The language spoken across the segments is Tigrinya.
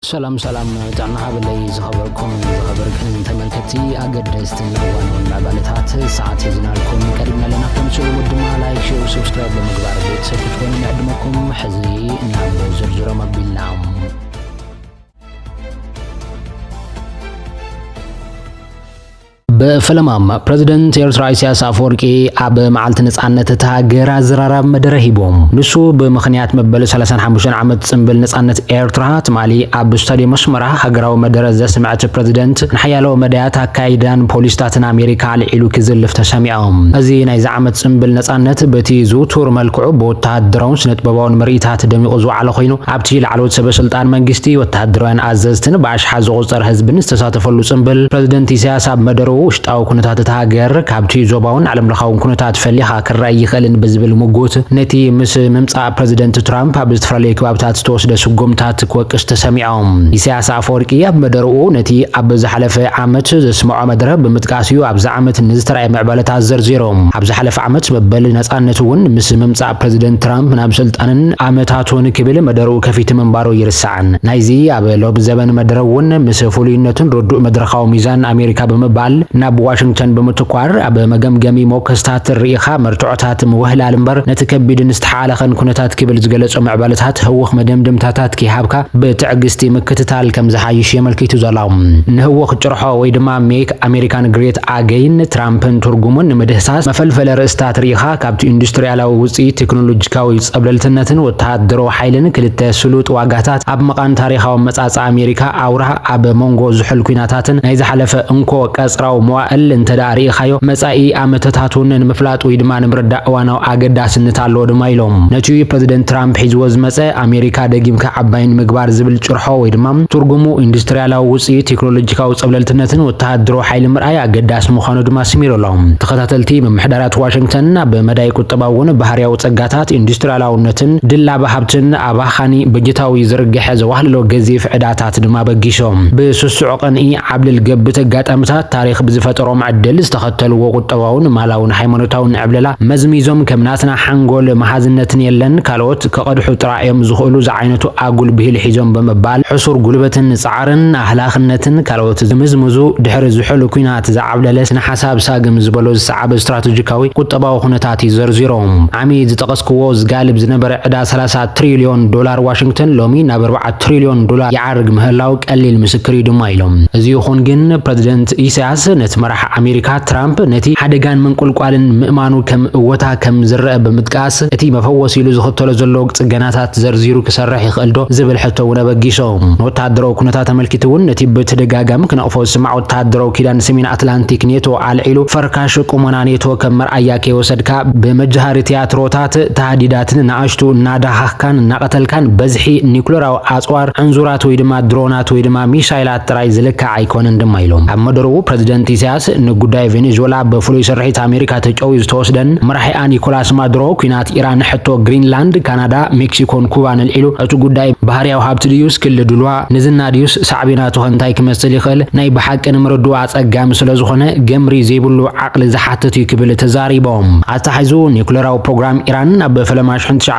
ሰላም ጣና ሀብለይ ዝኸበርኩም ዝኸበርክን ተመልከቲ አገደስትን ዋናውን ባለታት ሰዓት ይዝናልኩም ቀድምና ለና ከምጽኡ ወድማ ላይክ ሼር ሰብስክራይብ በመግባር ቤተሰብ ትሆኑ ያድመኩም ሕዚ ናብ ዝርዝሮ መቢልና በፈለማም ፕሬዝዳንት ኤርትራ ኢሳያስ አፈወርቂ አብ መዓልቲ ነጻነት ተሃገር አዘራራብ መደረ ሂቦም ንሱ በምኽንያት መበል 35 ዓመት ጽምብል ነጻነት ኤርትራ ትማሊ አብ ስታዲየም መስመራ ሃገራዊ መደረ ዘስምዐት ፕሬዝዳንት ንሓያሎ መዳያት አካይዳን ፖሊስታትን አሜሪካ ልዒሉ ክዝልፍ ተሰሚዖም እዚ ናይ ዓመት ጽምብል ነጻነት በቲ ዙቱር መልክዑ በወታደራውን ስነጥበባውን ምርኢታት ደሚቑ ዝወዓለ ኮይኑ ኣብቲ ላዕለዎት ሰበስልጣን መንግስቲ ወታደራውያን አዘዝትን በኣሽሓት ዝቑፀር ህዝብን ዝተሳተፈሉ ጽምብል ፕሬዝዳንት ኢሳያስ ኣብ መደሩ ውሽጣዊ ኩነታት ተሃገር ካብቲ ዞባውን ዓለም ለኻውን ኩነታት ፈሊኻ ክራይ ይኽእልን ብዝብል ሙጉት ነቲ ምስ ምምጻእ ፕሬዝዳንት ትራምፕ ኣብ ዝተፈላለዩ ከባብታት ዝተወስደ ስጉምታት ክወቅስ ተሰሚዖም ኢሳያስ አፈወርቂ ኣብ መደርኡ ነቲ ኣብ ዝሓለፈ ዓመት ዘስምዖ መደረ ብምጥቃስ እዩ ኣብዛ ዓመት ንዝተረኣየ ምዕባለታት ዘርዚሮም ኣብ ዝሓለፈ ዓመት መበል ነጻነት እውን ምስ ምምጻእ ፕሬዝዳንት ትራምፕ ናብ ስልጣንን ዓመታቱን ክብል መደርኡ ከፊት ምንባሩ ይርስዓን ናይዚ ኣብ ሎብ ዘበን መደረ እውን ምስ ፍሉይነትን ርዱእ መድረኻዊ ሚዛን ኣሜሪካ ብምባል ናብ ዋሽንግተን በመተኳር ኣብ መገምገሚ ሞከስታት ርኢኻ መርትዖታት ምውህላል እምበር ነቲ ከቢድን ዝተሓለኸን ኩነታት ክብል ዝገለጾ ምዕባለታት ህውኽ መደምደምታታት ኪሃብካ ብትዕግስቲ ምክትታል ከም ዝሓይሽ የመልክቱ ዘላው ንህውኽ ጭርሖ ወይ ድማ ሜክ አሜሪካን ግሬት አገይን ትራምፕን ትርጉሙን ንምድህሳስ መፈልፈለ ርእስታት ርኢኻ ካብቲ ኢንዱስትሪያላዊ ውፅኢት ቴክኖሎጂካዊ ጸብለልትነትን ወተሃደራዊ ሓይልን ክልተ ስሉጥ ዋጋታት ኣብ መቃን ታሪኻዊ መጻጻ አሜሪካ ኣውራ ኣብ መንጎ ዝሕል ኩናታትን ናይ ዝሓለፈ እንኮ ቀጽራው መዋእል እንተዳሪ ኻዮ መጻኢ ዓመታታቱን ንምፍላጥ ወይ ድማ ንምርዳእ ዋናው አገዳስነት አለው ድማ ኢሎም ነቲ ፕሬዝዳንት ትራምፕ ሒዝዎ ዝመጸ አሜሪካ ደጊምካ ዓባይን ምግባር ዝብል ጭርሖ ወይ ድማ ትርጉሙ ኢንዱስትሪያላዊ ውፅኢት ቴክኖሎጂካዊ ጸብለልትነትን ወተሃደራዊ ሓይል ምርኣይ አገዳስ ምዃኑ ድማ ስሚሮሎም ተኸታተልቲ መምሕዳራት ዋሽንግተን በመዳይ ቁጠባውን ባህርያዊ ጸጋታት ኢንዱስትሪያላውነትን ድላባ ሃብትን አባኻኒ በጀታዊ ዝርግሐ ዘዋህልሎ ገዚፍ ዕዳታት ድማ በጊሶም ብስሱዕ ቀንኢ ዓብልል ገብተ ጋጣምታት ታሪኽ ዝፈጠሮም ዕድል ዝተኸተልዎ ቁጠባውን ማላውን ሃይማኖታውን ዕብለላ መዝሚዞም ከምናትና ሓንጎል መሓዝነትን የለን ካልኦት ከቀድሑ ጥራዮም ዝኽእሉ ዝዓይነቱ አጉል ብሂል ሒዞም በመባል ሕሱር ጉልበትን ጻዕርን አህላኽነትን ካልኦት ዝምዝምዙ ድሕሪ ዝሕሉ ኩናት ዝዓብለለ ስነ ሓሳብ ሳግም ዝበሎ ዝሰዓበ ስትራቴጂካዊ ቁጠባዊ ኩነታት ይዘርዚሮም ዓሚ ዝጠቐስክዎ ዝጋልብ ዝነበረ ዕዳ 30 ትሪልዮን ዶላር ዋሽንግተን ሎሚ ናብ 4 ትሪልዮን ዶላር ይዓርግ ምህላው ቀሊል ምስክር ድማ ኢሎም እዚ ይኹን ግን ፕሬዝዳንት ኢሳያስ ነቲ መራሒ አሜሪካ ትራምፕ ነቲ ሓደጋን መንቁልቋልን ምእማኑ ከም እወታ ከም ዝረአ ብምጥቃስ እቲ መፈወስ ኢሉ ዝኽተሎ ዘሎ ጽገናታት ዘርዚሩ ክሰርሕ ይኽእል ዶ ዝብል ሕቶ እውን በጊሶም ወታደራዊ ኩነታት ተመልኪቱውን ነቲ ብተደጋጋሚ ክነቕፎ ዝስማዕ ወታደራዊ ኪዳን ሰሜን አትላንቲክ ኔቶ አልዒሉ ፈርካሽ ቁመና ኔቶ ከም መርኣያ ከይወሰድካ በመጃሃሪ ቲያትሮታት ተሃዲዳትን ንኣሽቱ እናዳኻኽካን እናቐተልካን በዝሒ ኒኩሌራዊ ኣጽዋር ዕንዙራት ወይ ድማ ድሮናት ወይ ድማ ሚሳይላት ጥራይ ዝልክዕ ኣይኮነን ድማ ኢሎም ኣብ መደረኡ ፕሬዝዳንት ኢሳያስ ንጉዳይ ቬኔዙዌላ በፍሉይ ስርሒት አሜሪካ ተጨውዩ ዝተወስደን መራሒኣ ኒኮላስ ማዱሮ ኩናት ኢራን ሕቶ ግሪንላንድ ካናዳ ሜክሲኮን ኩባን ልዒሉ እቲ ጉዳይ ባህርያዊ ሃብቲ ድዩስ ክል ድልዋ ንዝና ድዩስ ሳዕቢናቱ እንታይ ክመስል ይኽእል ናይ ብሓቅን ምርድኡ አጸጋሚ ስለዝኾነ ገምሪ ዘይብሉ ዓቕሊ ዝሓትት እዩ ክብል ተዛሪቦም ኣታሒዙ ኒኩሌራዊ ፕሮግራም ኢራን ኣብ ፈለማ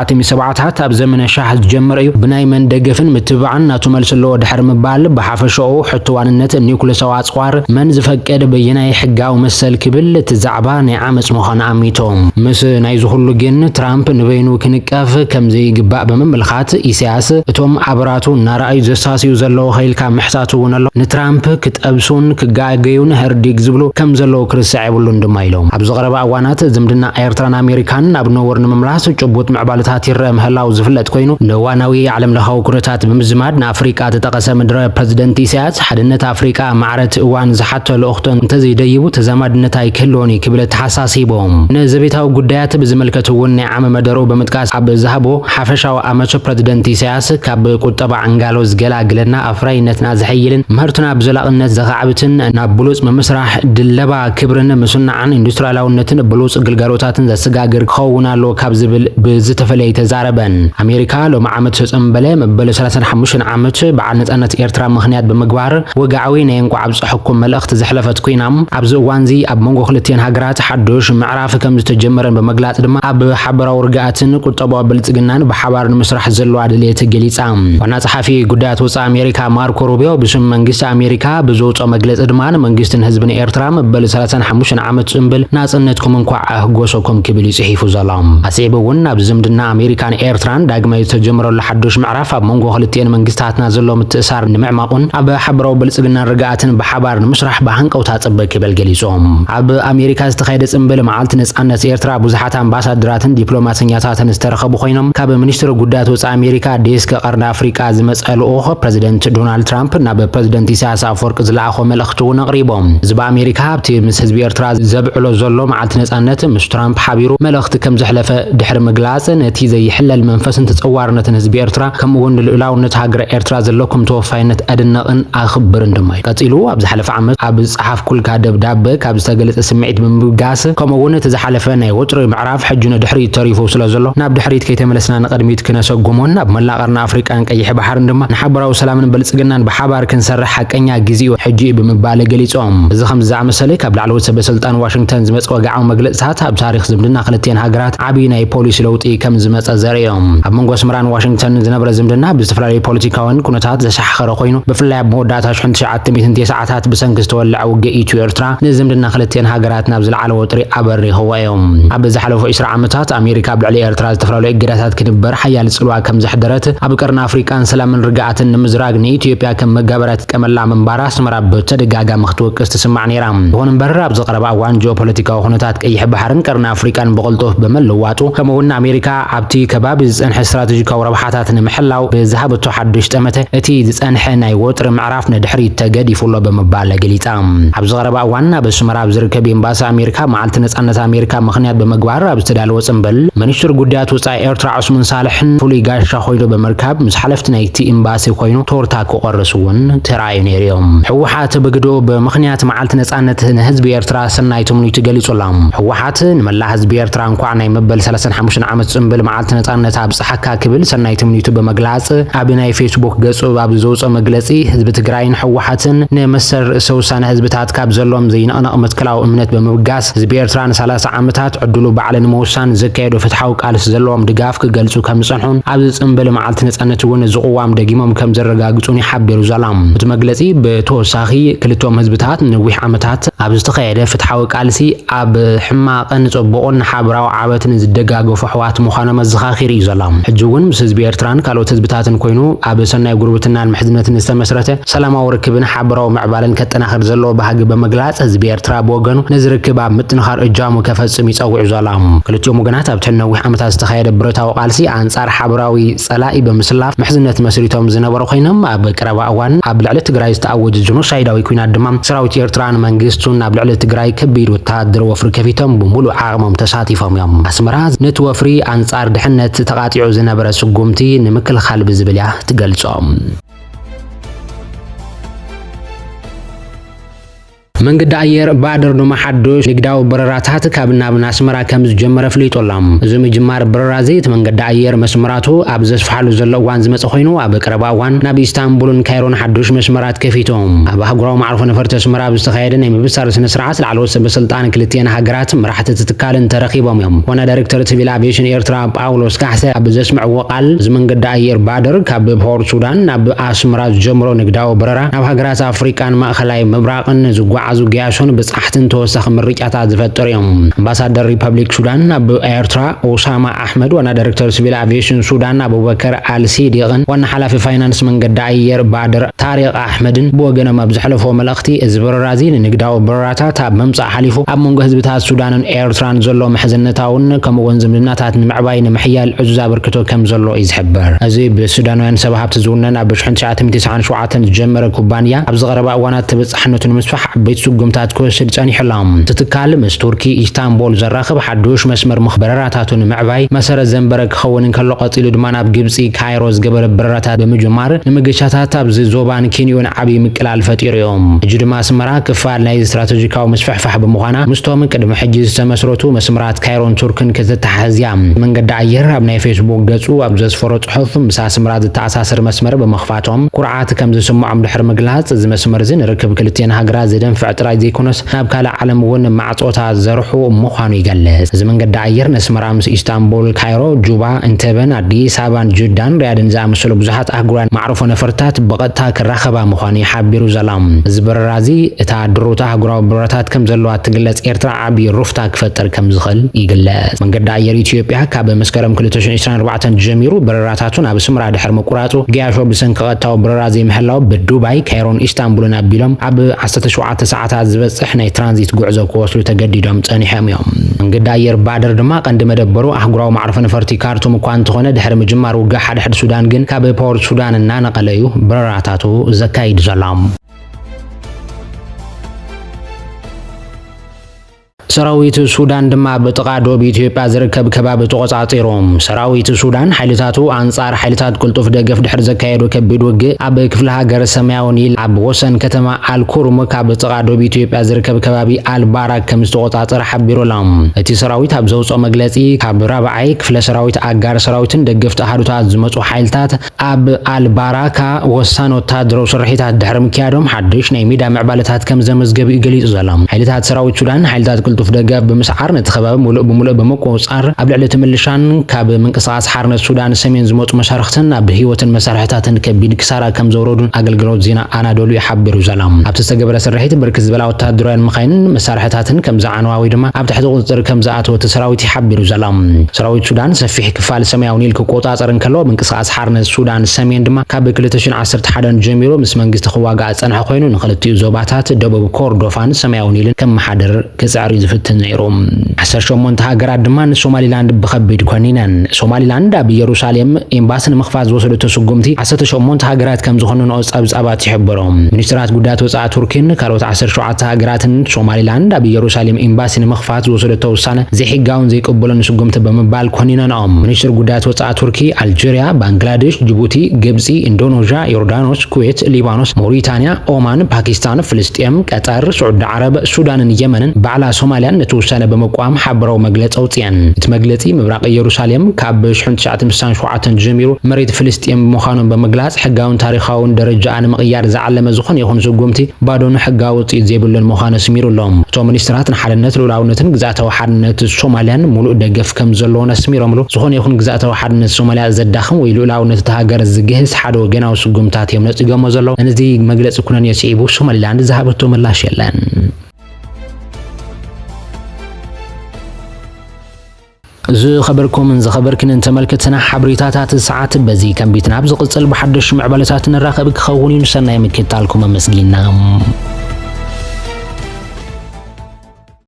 1970ታት ኣብ ዘመነ ሻህ ዝጀመረ እዩ ብናይ መንደገፍን ምትብዓን ናቱ መልስ ኣለዎ ድሕሪ ምባል ብሓፈሽኡ ሕትዋንነት ኒኩሌሳዊ ኣጽዋር መን ዝፈቀደ በየናይ ሕጋዊ መሰል ክብል ትዛዕባ ናይ ዓመጽ ምዃኑ ኣሚቶም ምስ ናይ ዝሁሉ ግን ትራምፕ ንበይኑ ክንቀፍ ከምዚ ይግባእ በመምልኻት ኢሳያስ እቶም ኣበራቱ ናራእዩ ዘሳስዩ ዘለዎ ኸይልካ ምሕሳቱ እውን ኣሎ ንትራምፕ ክጠብሱን ክጋገዩን ህርዲግ ዝብሉ ከም ዘለዎ ክርስዕ ይብሉን ድማ ኢሎም ኣብ ዝቐረባ እዋናት ዝምድና ኤርትራን ኣሜሪካን ኣብ ነወር ንምምላስ ጭቡጥ ምዕባለታት ይረአ ምህላው ዝፍለጥ ኮይኑ ለዋናዊ ዓለም ለኻዊ ኩነታት ብምዝማድ ንኣፍሪቃ ተጠቐሰ ምድረ ፕሬዝዳንት ኢሳያስ ሓድነት ኣፍሪቃ ማዕረት እዋን ዝሓተሉ እኽቶን እንተዘይደይቡ ተዛማድነት ኣይክህልዎን ክብል ተሓሳሲቦም ንዘቤታዊ ጉዳያት ብዝመልከቱውን ናይ ዓመ መደሮ ብምጥቃስ ኣብ ዝሃቦ ሓፈሻዊ ኣመቶ ፕሬዝዳንት ኢሳያስ ካብ ቁጠባ ዕንጋሎ ዝገላግለና ኣፍራይነትና ዝሕይልን ምህርቱና ብዘላቕነት ዘኻዕብትን ናብ ብሉጽ ምምስራሕ ድለባ ክብርን ምስናዕን ኢንዱስትሪያላውነትን ብሉጽ ግልጋሎታትን ዘሰጋግር ክኸውን ኣሎ ካብ ዝብል ብዝተፈለየ ተዛረበን አሜሪካ ሎም ዓመት ተጸምበለ መበለ 35 ዓመት በዓል ነጻነት ኤርትራ ምኽንያት ብምግባር ወጋዓዊ ናይ እንቋ ዓብጽ ሕኩም መልእኽቲ ዘሕለፈት ኮይናም ኣብዚ እዋንዚ ኣብ መንጎ ክልቲአን ሃገራት ሓድሽ ምዕራፍ ከም ዝተጀመረን በመግላጽ ድማ ኣብ ሓበራዊ ርግኣትን ቁጠባዊ ብልጽግናን ብሓባር ንምስራሕ ዘለዋ ድሌት ገሊጻ ዋና ጸሓፊ ጉዳያት ወጻኢ ኣሜሪካ ማርኮ ሩቢዮ ብስም መንግስቲ ኣሜሪካ ብዘውፅኦ መግለጺ ድማ መንግስትን ህዝብን ኤርትራ መበል 35 ዓመት ጽምብል ናጽነትኩም እንኳዕ ኣህጎሰኩም ክብል ይጽሒፉ ዘሎ ኣስዒቡ እውን ኣብ ዝምድና ኣሜሪካን ኤርትራን ዳግማይ ዝተጀመረሉ ሓድሽ ምዕራፍ ኣብ መንጎ ክልቲአን መንግስታትና ዘሎ ምትእሳር ንምዕማቁን ኣብ ሓበራዊ ብልጽግናን ርግኣትን ብሓባር ንምስራሕ ብሃንቀውታ ጽበቅ ክብል ገሊጾም ኣብ ኣሜሪካ ዝተኻየደ ጽምብል መዓልቲ ነጻነት ኤርትራ ብዙሓት ኣምባሳደራትን ዲፕሎማተኛታትን ዝተረኸቡ ኮይኖም ካብ ሚኒስትሪ ጉዳያት ወጻኢ ኣሜሪካ ዴስክ ቀርኒ ኣፍሪቃ ዝመጸልኦ ፕሬዚደንት ዶናልድ ትራምፕ ናብ ፕሬዚደንት ኢሳያስ አፈወርቂ ዝለኣኾ መልእኽቲ እውን ኣቕሪቦም ህዝቢ ኣሜሪካ ኣብቲ ምስ ህዝቢ ኤርትራ ዘብዕሎ ዘሎ መዓልቲ ነጻነት ምስ ትራምፕ ሓቢሩ መልእኽቲ ከም ዘሕለፈ ድሕሪ ምግላጽ ነቲ ዘይሕለል መንፈስን ተጸዋርነትን ህዝቢ ኤርትራ ከምኡውን ልዕላውነት ሃገር ኤርትራ ዘለኩም ተወፋይነት ኣድነቕን ኣኽብርን ድማ ቀጺሉ ኣብ ዝሓለፈ ዓመት ኣብ ጽሓፍ ኩልካ ደብዳቤ ካብ ዝተገለጸ ስምዒት ብምብጋስ ከምኡውን እቲ ዝሓለፈ ናይ ወጥሪ ምዕራፍ ሕጂ ንድሕሪት ተሪፉ ስለዘሎ ናብ ድሕሪት ከይተመለስና ንቕድሚት ክነሰጉሞን ኣብ መላእ ቀርኒ ኣፍሪቃን ቀይሕ ባሕርን ድማ ንሓበራዊ ሰላምን ብልጽግናን ብሓባር ክንሰርሕ ሓቀኛ ግዜኡ ሕጂ ብምባል ገሊጾም እዚ ከም ዝኣመሰለ ካብ ላዕለዎት ሰበስልጣን ዋሽንግተን ዝመጽ ወግዓዊ መግለጽታት ኣብ ታሪኽ ዝምድና ክልቲአን ሃገራት ዓብዪ ናይ ፖሊሲ ለውጢ ከም ዝመጸ ዘርእዮም ኣብ መንጎ ኣስመራን ዋሽንግተን ዝነበረ ዝምድና ብዝተፈላለዩ ፖለቲካውን ኩነታት ዘሻሓኸረ ኮይኑ ብፍላይ ኣብ መወዳእታ 1990ታት ብሰንኪ ዝተወልዐ ውግእ ኢትዮ ኤርትራ ንዝምድና ክልቲአን ሃገራት ናብ ዝለዓለ ወጥሪ ኣበሪኽዎ እዮም ኣብ ዝሓለፉ 20 ዓመታት ኣሜሪካ ኣብ ልዕሊ ኤርትራ ዝተፈላለዩ እገዳታት ክንበር ሓያል ጽልዋ ከም ዘሕደረት ኣብ ቀርኒ ኣፍሪቃን ሰላምን ርግኣትን ንምዝራግ ንኢትዮጵያ ከም መጋበርያ ትጥቀመላ ምንባር ኣስመራ ብተደጋጋሚ ክትወቅስ ትስማዕ ነይራ ይኹን እምበር ኣብ ዝቐረባ እዋን ጂኦፖለቲካዊ ኩነታት ቀይሕ ባሕርን ቀርኒ ኣፍሪቃን ብቕልጡፍ በመለዋጡ ከምኡውን ኣሜሪካ ኣብቲ ከባቢ ዝጸንሐ ስትራቴጂካዊ ረብሓታት ንምሕላው ብዝሃበቶ ሓድሽ ጠመተ እቲ ዝጸንሐ ናይ ወጥሪ ምዕራፍ ንድሕሪት ተገዲፉሎ ብምባል ገሊጻ ኣብ ዝቐረባ እዋን ኣብ ኣስመራ ዝርከብ ኤምባሲ ኣሜሪካ መዓልቲ ነጻነት ኣሜሪካ ምኽንያት ብምግባር ኣብ ዝተዳለወ ጽምብል ሚኒስትር ጉዳያት ወጻኢ ኤርትራ ዑስማን ሳልሕን ፍሉይ ጋሻ ኮይኑ ብምርካብ ምስ ሓለፍቲ ናይቲ ኤምባሲ ኮይኑ ቶርታ ክቆርስ እውን ተራእዩ ነይሮም ሕወሓት ብግድኡ ብምኽንያት መዓልቲ ነጻነት ንህዝቢ ኤርትራ ሰናይ ትምኒቱ ገሊጹላ ሕወሓት ንመላእ ህዝቢ ኤርትራ እንኳዕ ናይ መበል 35 ዓመት ጽምብል መዓልቲ ነጻነት ኣብ ፀሓካ ክብል ሰናይ ትምኒቱ ብምግላጽ ኣብ ናይ ፌስቡክ ገጹ ኣብ ዘውፅኦ መግለጺ ህዝቢ ትግራይን ሕወሓትን ንመሰር ርእሰ ውሳነ ህዝብታት ካብ ዘሎም ዘይነቕነቕ መትከላዊ እምነት ብምብጋስ ህዝቢ ኤርትራ ን30 ዓመታት ዕድሉ ባዕሊ ንምውሳን ዘካየዶ ፍትሓዊ ቃልሲ ዘለዎም ድጋፍ ክገልጹ ከም ዝጸንሑን ኣብ ጽምብል መዓልቲ ነጻነት እውን ዝቕዋም ደጊሞም ከም ዘረጋግጹን ይሓቢሩ ዘላ እቲ መግለጺ ብተወሳኺ ክልቶም ህዝብታት ንዊሕ ዓመታት ኣብ ዝተኻየደ ፍትሓዊ ቃልሲ ኣብ ሕማቕን ጽቡቕን ሓበራዊ ዓበትን ዝደጋገፉ ኣሕዋት ምዃኖም መዘኻኺር እዩ ዘላ ሕጂ እውን ምስ ህዝቢ ኤርትራን ካልኦት ህዝብታትን ኮይኑ ኣብ ሰናይ ጉርብትናን ምሕዝነትን ዝተመስረተ ሰላማዊ ርክብን ሓበራዊ ምዕባለን ከጠናኽር ዘለዎ ባህጊ ብምግላጽ ህዝቢ ኤርትራ ብወገኑ ነዚ ርክብ ኣብ ምጥንኻር እጃሙ ከፈጽም ይጸውዑ ዘላ ክልቲኦም ወገናት ኣብቲ ነዊሕ ዓመታት ዝተኻየደ ብረታዊ ቃልሲ ኣንጻር ሓበራዊ ጸላኢ ብምስላፍ ምሕዝነት መስሪቶም ዝነበሩ ኮይኖም ኣብ ቀረባ እዋን ኣብ ልዕሊ ትግራይ ዝተኣወጀ ጀኖሳይዳዊ ኩናት ድማ ሰራዊት ኤርትራን መንግስቱን ኣብ ልዕሊ ትግራይ ከቢድ ወተሃደር ወፍሪ ከፊቶም ብሙሉእ ዓቕሞም ተሳቲፎም እዮም ኣስመራ ነቲ ወፍሪ ኣንጻር ድሕነት ተቃጢዑ ዝነበረ ስጉምቲ ንምክልኻል ብዝብል እያ ትገልጾም መንገዲ ኣየር ባድር ድማ ሓድሽ ንግዳዊ በረራታት ካብ ናብ ኣስመራ ከም ዝጀመረ ፍሊጦሎም እዚ ምጅማር በረራ ዘይት መንገዲ ኣየር መስመራቱ ኣብ ዘስፋሓሉ ዘሎ እዋን ዝመጽ ኮይኑ ኣብ ቀረባ እዋን ናብ ኢስታንቡልን ካይሮን ሓድሽ መስመራት ከፊቶም ኣብ ሃገራዊ ማዕርፎ ነፈርቲ ኣስመራ ዝተኻየደ ናይ ምብሳር ስነ ስርዓት ላዕለዎት ሰበስልጣን ክልቲአን ሃገራት መራሕቲ ትካልን ተረኺቦም እዮም ዋና ዳይሬክተር ሲቪል አቪዬሽን ኤርትራ ጳውሎስ ካሕሰ ኣብ ዘስምዕዎ ቃል እዚ መንገዲ ኣየር ባድር ካብ ፖርት ሱዳን ናብ ኣስመራ ዝጀምሮ ንግዳዊ በረራ ናብ ሃገራት አፍሪካን ማእኸላይ ምብራቕን ዝጓዓዙ ገያሾን ብጻሕትን ተወሳኺ ምርጫታት ዝፈጥር እዮም አምባሳደር ሪፐብሊክ ሱዳን ኣብ ኤርትራ ኦሳማ አሕመድ ዋና ዳይሬክተር ሲቪል አቪዬሽን ሱዳን አቡበከር አልሲዲቅን ዋና ሓላፊ ፋይናንስ መንገዲ ኣየር ባድር ታሪቅ አሕመድን ብወገኖም ኣብ ዝሕለፎ መልእኽቲ እዚ በረራ እዚ ንንግዳዊ በረራታት ኣብ ምምጻእ ሓሊፉ ኣብ መንጎ ህዝብታት ሱዳንን ኤርትራን ዘሎ ምሕዝነታውን ከምኡውን ዝምድናታት ንምዕባይ ንምሕያል ዕዙዝ ኣበርክቶ ከም ዘሎ እዩ ዝሕበር እዚ ብሱዳናውያን ሰብ ሃብቲ ዝውነን ኣብ 1997 ዝጀመረ ኩባንያ ኣብ ዝቐረባ እዋናት ተበጻሕነቱ ንምስፋሕ ዓበይቲ ስጉምታት ክወስድ ጸኒሕሎም ትትካል ምስ ቱርኪ ኢስታንቡል ዘራኽብ ሓድሽ መስመር ምኽበረራታቱን ምዕባይ መሰረት ዘንበረ ክኸውን ከሎ ቀፂሉ ድማ ናብ ግብጺ ካይሮ ዝገበረ በረራታት ብምጅማር ንምግሻታት ኣብ ዞባን ኬንያን ዓብዪ ምቅላል ፈጢሩ እዮም ሕጂ ድማ ኣስመራ ክፋል ናይ ስትራቴጂካዊ ምስፍሕፋሕ ብምዃና ምስቶም ቅድሚ ሕጂ ዝተመስረቱ መስመራት ካይሮን ቱርክን ክትተሓሕዝ እያ መንገዲ ኣየር ኣብ ናይ ፌስቡክ ገጹ ኣብ ዘስፈሮ ጽሑፍ ምስ ኣስመራ ዝተኣሳሰር መስመር ብምኽፋቶም ኩርዓት ከም ዝስምዖም ድሕሪ ምግላጽ እዚ መስመር እዚ ንርክብ ክልቲአን ሃገራት ዘደንፍዕ መድፍዕ ጥራይ ዘይኮነስ ናብ ካልእ ዓለም እውን ማዕጾታ ዘርሑ ምዃኑ ይገልጽ። እዚ መንገዲ ኣየር ንኣስመራ ምስ ኢስታንቡል፣ ካይሮ፣ ጁባ፣ እንተበን፣ አዲስ አበባን፣ ጁዳን፣ ሪያድን ዝኣመሰሉ ብዙሓት ኣህጉራን ማዕርፎ ነፈርታት ብቐጥታ ክራኸባ ምዃኑ ይሓቢሩ ዘላ። እዚ በረራ እዚ እታ ድሩታ ኣህጉራዊ በረራታት ከም ዘለዋ ትግለጽ ኤርትራ ዓብዪ ሩፍታ ክፈጥር ከም ዝኽእል ይግለጽ። መንገዲ ኣየር ኢትዮጵያ ካብ መስከረም 2024 ጀሚሩ በረራታቱን ኣብ ኣስመራ ድሕሪ ምቁራጹ ገያሾ ብሰንኪ ቀጥታዊ በረራ ዘይምህላው ብዱባይ፣ ካይሮን ኢስታንቡልን ኣቢሎም ኣብ 17 ሰዓታት ዝበጽሕ ናይ ትራንዚት ጉዕዞ ክወስዱ ተገዲዶም ጸኒሖም እዮም። መንገዲ ኣየር ባደር ድማ ቀንዲ መደበሩ ኣህጉራዊ ማዕርፎ ነፈርቲ ካርቱም እኳ እንተኾነ ድሕሪ ምጅማር ውግእ ሓድሕድ ሱዳን ግን ካብ ፖርት ሱዳን እናነቐለ እዩ በረራታቱ ዘካይድ ዘሎ። ሰራዊት ሱዳን ድማ በጥቃ ዶብ ኢትዮጵያ ዝርከብ ከባቢ ተቆጻጺሮም። ሰራዊት ሱዳን ሓይልታቱ አንጻር ሓይልታት ቁልጡፍ ደገፍ ድሕሪ ዘካየዱ ከቢድ ውግእ ኣብ ክፍለ ሃገር ሰማያዊ ኒል ኣብ ወሰን ከተማ አልኩርም ካብ ጥቃ ዶብ ኢትዮጵያ ዝርከብ ከባቢ አልባራክ ከም ዝተቆጻጸረ ሓቢሮሎም። እቲ ሰራዊት ኣብ ዘውፅኦ መግለጺ ካብ ራብዓይ ክፍለ ሰራዊት ኣጋር ሰራዊትን ደገፍቲ ኣሃዱታት ዝመጹ ሓይልታት ኣብ አልባራካ ወሳን ወታደራዊ ስርሒታት ድሕሪ ምክያዶም ሓድሽ ናይ ሜዳ ምዕባለታት ከም ዘመዝገቡ ይገልጹ ዘሎም። ሓይልታት ሰራዊት ሱዳን ሓይልታት ቁልጡፍ ደገፍ ብምስዓር ነቲ ከባቢ ሙሉእ ብምሉእ ብምቁፅጻር ኣብ ልዕሊ ትምልሻን ካብ ምንቅስቃስ ሓርነት ሱዳን ሰሜን ዝመጹ መሳርሕትን ኣብ ህይወትን መሳርሕታትን ከቢድ ክሳራ ከም ዘውረዱን ኣገልግሎት ዜና ኣናዶሉ ይሓቢሩ ዘሎም። ኣብቲ ዝተገበረ ስርሒት ብርክት ዝበላ ወታደራውያን መኻይንን መሳርሕታትን ከም ዝዓነዋ ወይ ድማ ኣብ ትሕቲ ቁፅጥር ከም ዝኣተወ እቲ ሰራዊት ይሓቢሩ ዘሎም። ሰራዊት ሱዳን ሰፊሕ ክፋል ሰማያዊ ኒል ክቆጻጸር እንከሎ ምንቅስቃስ ሓርነት ሱዳን ሰሜን ድማ ካብ 2011 ጀሚሮ ምስ መንግስቲ ክዋጋእ ጸንሐ ኮይኑ ንኽልቲኡ ዞባታት ደቡብ ኮርዶፋን ሰማያዊ ኒልን ከም መሓደር ክጽዕር ይዝፍትን ነይሮም። 18 ሃገራት ድማ ንሶማሊላንድ ብከቢድ ኮኒነን። ሶማሊላንድ ኣብ ኢየሩሳሌም ኤምባሲ ንምኽፋት ዝወሰደቶ ስጉምቲ 18 ሃገራት ከም ዝኾኑንኦ ጸብጻባት ይሕብሮም። ሚኒስትራት ጉዳያት ወጻኢ ቱርኪን ካልኦት 17 ሃገራትን ሶማሊላንድ ኣብ ኢየሩሳሌም ኤምባሲ ንምኽፋት ዝወሰደቶ ውሳነ ዘይሕጋውን ዘይቅበሉን ስጉምቲ ብምባል ኮኒነንኦም። ሚኒስትር ጉዳያት ወጻኢ ቱርኪ አልጄሪያ፣ ባንግላዴሽ፣ ጅቡቲ፣ ግብጺ፣ ኢንዶኔዥያ፣ ዮርዳኖስ፣ ኩዌት፣ ሊባኖስ፣ ሞሪታንያ፣ ኦማን፣ ፓኪስታን፣ ፍልስጤም፣ ቀጠር፣ ስዑድ ዓረብ፣ ሱዳንን የመንን ባዕላ ሶማሊያን ነተወሰነ በመቋም ሓበራዊ መግለጺ ኣውጽአን። እቲ መግለጺ ምብራቕ ኢየሩሳሌም ካብ 1967 ጀሚሩ መሬት ፍልስጤም ምዃኑን በመግላጽ ሕጋውን ታሪኻውን ደረጃ ንምቕያር ዝዓለመ ዝኾነ ይኹን ስጉምቲ ባዶን ሕጋዊ ውጽኢት ዘይብሉን ምዃኑ ኣስሚሩሎም። እቶም ሚኒስትራት ንሓድነት ልኡላውነትን ግዛእታዊ ሓድነት ሶማልያን ሙሉእ ደገፍ ከም ዘለዎን ኣስሚሮምሉ ዝኾነ ይኹን ግዛእታዊ ሓድነት ሶማልያ ዘዳኽም ወይ ልኡላውነት እቲ ሃገር ዝግህዝ ሓደ ወገናዊ ስጉምታት እዮም ነጺጎሞ ዘለዉ። ነዚ መግለጺ ኩነን የስዒቡ ሶማሊላንድ ዝሃበቶ ምላሽ የለን። ዝኸበርክንን ተመልክትና ሓበሬታታት ሰዓት በዚ ከንቢትና ብዝቕጽል ብሓድሽ ምዕባለታት ንራኸብ ክኸውን እዩ። ሰናይ ምክትታልኩም ኣመስጊና።